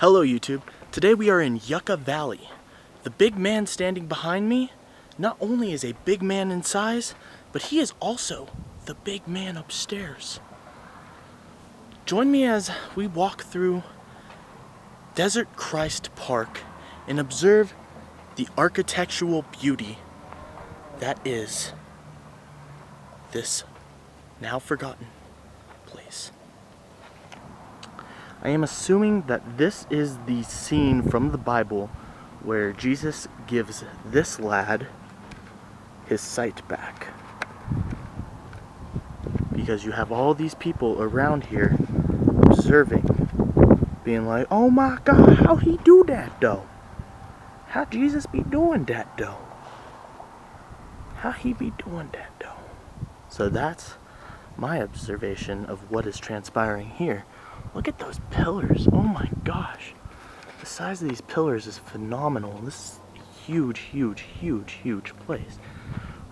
Hello YouTube. Today we are in Yucca Valley. The big man standing behind me not only is a big man in size, but he is also the big man upstairs. Join me as we walk through Desert Christ Park and observe the architectural beauty that is this now forgotten place. I am assuming that this is the scene from the Bible where Jesus gives this lad his sight back. Because you have all these people around here observing, being like, oh my God, how he do that though? How Jesus be doing that though? How he be doing that though? So that's my observation of what is transpiring here. Look at those pillars. Oh my gosh. The size of these pillars is phenomenal. This is a huge, huge, huge, huge place.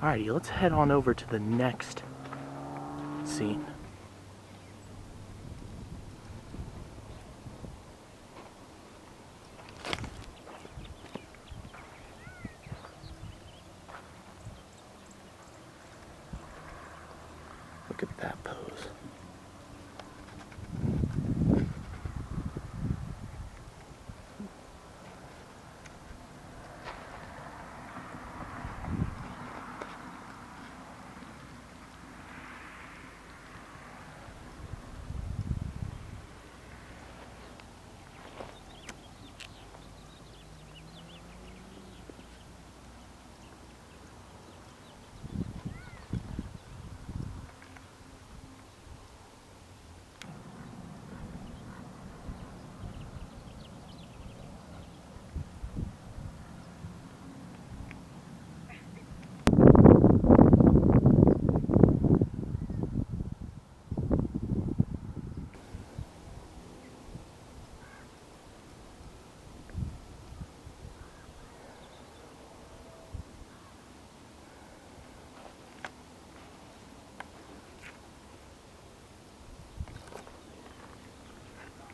Alrighty, let's head on over to the next scene. Look at that pose.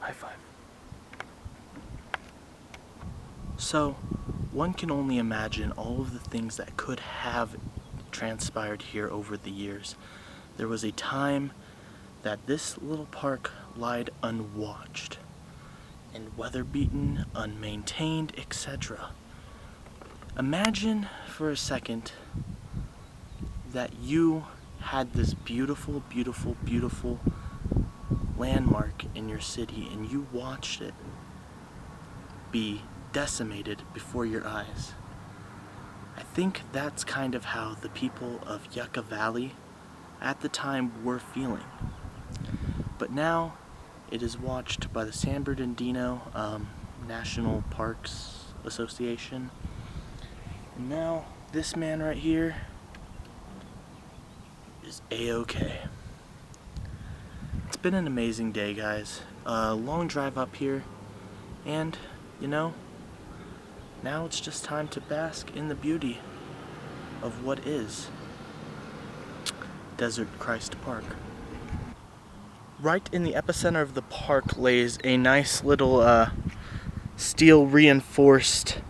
High five. So, one can only imagine all of the things that could have transpired here over the years. There was a time that this little park lied unwatched and weather-beaten, unmaintained, etc. Imagine for a second that you had this beautiful, beautiful, beautiful landmark in your city and you watched it be decimated before your eyes. I think that's kind of how the people of Yucca Valley at the time were feeling. But now it is watched by the San Bernardino National Parks Association. And now this man right here is A-okay. It's been an amazing day, guys. A long drive up here, and you know, now it's just time to bask in the beauty of what is Desert Christ Park. Right in the epicenter of the park lays a nice little steel reinforced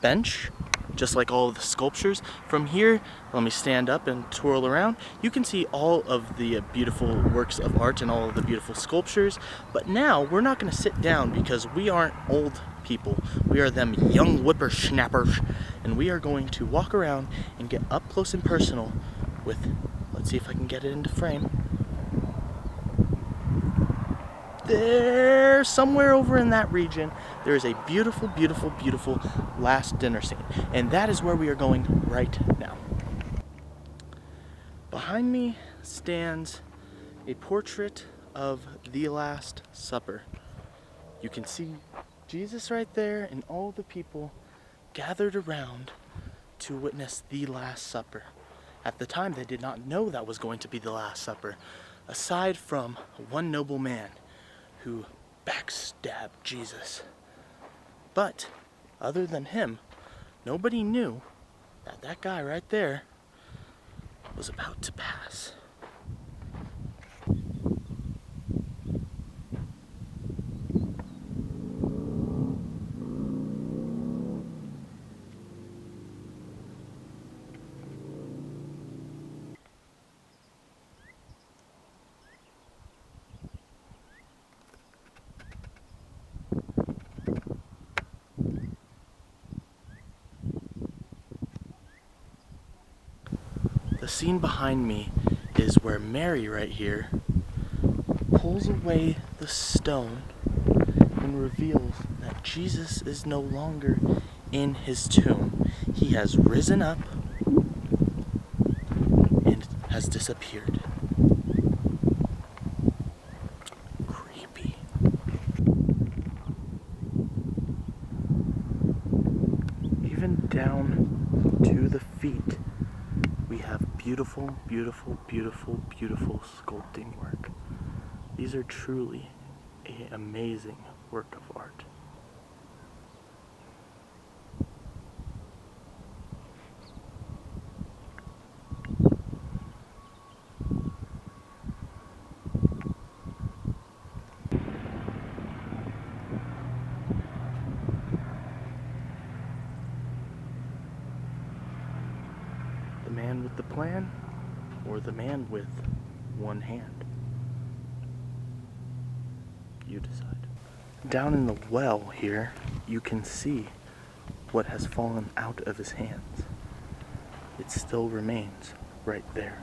bench, just like all of the sculptures. From here, let me stand up and twirl around. You can see all of the beautiful works of art and all of the beautiful sculptures. But now we're not going to sit down because we aren't old people. We are them young whippersnappers, and we are going to walk around and get up close and personal with, let's see if I can get it into frame. There, somewhere over in that region, there is a beautiful, beautiful, beautiful last dinner scene. And that is where we are going right now. Behind me stands a portrait of the Last Supper. You can see Jesus right there and all the people gathered around to witness the Last Supper. At the time, they did not know that was going to be the Last Supper, aside from one noble man who backstabbed Jesus. But other than him, nobody knew that that guy right there was about to pass. scene behind me is where Mary right here pulls away the stone and reveals that Jesus is no longer in his tomb. He has risen up and has disappeared. Creepy. Even down to the feet, we have beautiful, beautiful, beautiful, beautiful sculpting work. These are truly an amazing work of art. The man with the plan, or the man with one hand? You decide. Down in the well here, you can see what has fallen out of his hands. It still remains right there.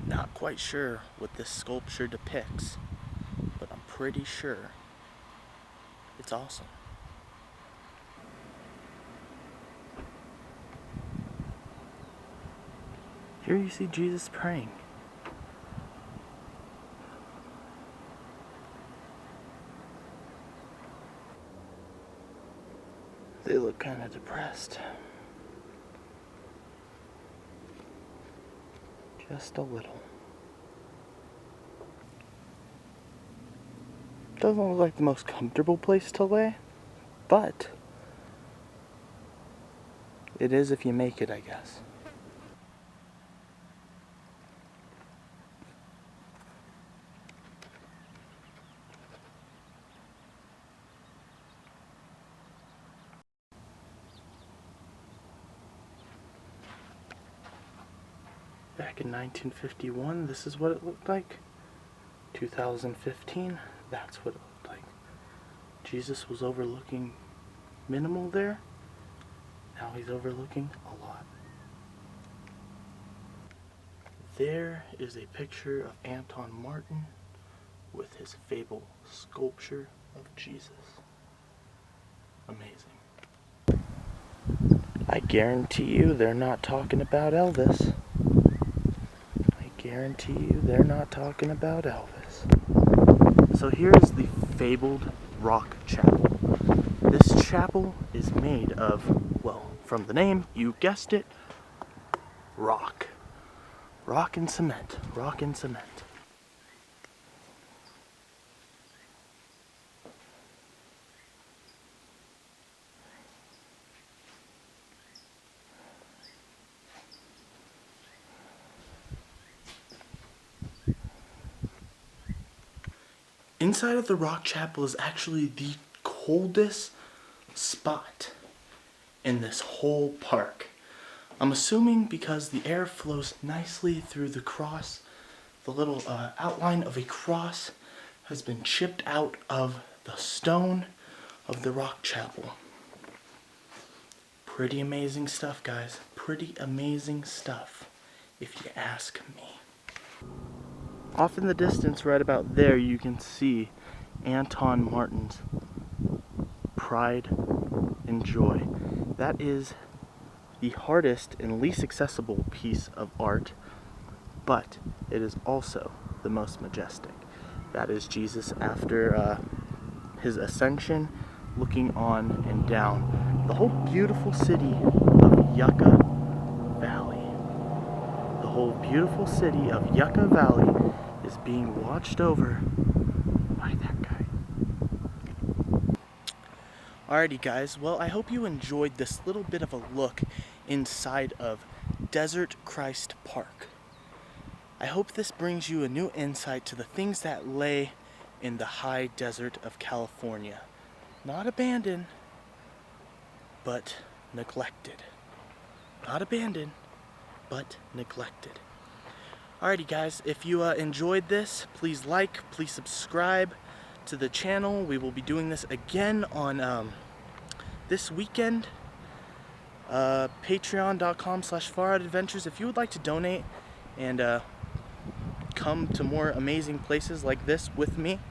Not quite sure what this sculpture depicts, but I'm pretty sure it's awesome. Here you see Jesus praying. They look kind of depressed. Just a little. Doesn't look like the most comfortable place to lay, but it is if you make it, I guess. Back in 1951, this is what it looked like. 2015, that's what it looked like. Jesus was overlooking minimal there. Now he's overlooking a lot. There is a picture of Anton Martin with his fable sculpture of Jesus. Amazing. I guarantee you they're not talking about Elvis. I guarantee you they're not talking about Elvis. So here's the fabled rock chapel. This chapel is made of, well, from the name, you guessed it, rock. Rock and cement. Rock and cement. Inside of the rock chapel is actually the coldest spot in this whole park. I'm assuming because the air flows nicely through the cross. The little outline of a cross has been chipped out of the stone of the rock chapel. Pretty amazing stuff, guys. Pretty amazing stuff, if you ask me. Off in the distance, right about there, you can see Anton Martin's Pride and Joy. That is the hardest and least accessible piece of art, but it is also the most majestic. That is Jesus after his ascension, looking on and down the whole beautiful city of Yucca Valley. The whole beautiful city of Yucca Valley is being watched over by that guy. Alrighty guys, well I hope you enjoyed this little bit of a look inside of Desert Christ Park. I hope this brings you a new insight to the things that lay in the high desert of California. Not abandoned, but neglected. Not abandoned, but neglected. Alrighty guys, if you enjoyed this, please like, please subscribe to the channel. We will be doing this again on this weekend. Patreon.com/FarOutAdventures. If you would like to donate and come to more amazing places like this with me,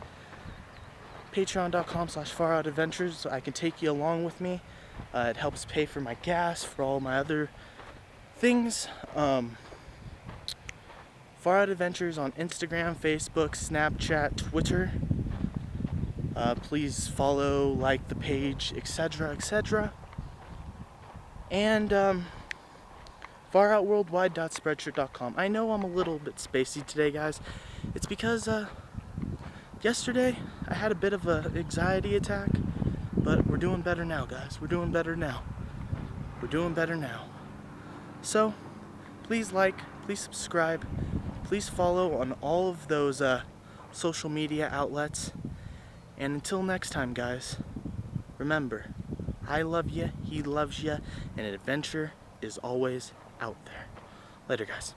Patreon.com/FarOutAdventures, so I can take you along with me. It helps pay for my gas, for all my other things. Far Out Adventures on Instagram, Facebook, Snapchat, Twitter. Please follow, like the page, etc., etc. And faroutworldwide.spreadshirt.com. I know I'm a little bit spacey today, guys. It's because yesterday I had a bit of an anxiety attack, but we're doing better now, guys. We're doing better now. We're doing better now. So, please like, please subscribe, please follow on all of those social media outlets. And until next time, guys, remember, I love you, he loves you, and an adventure is always out there. Later, guys.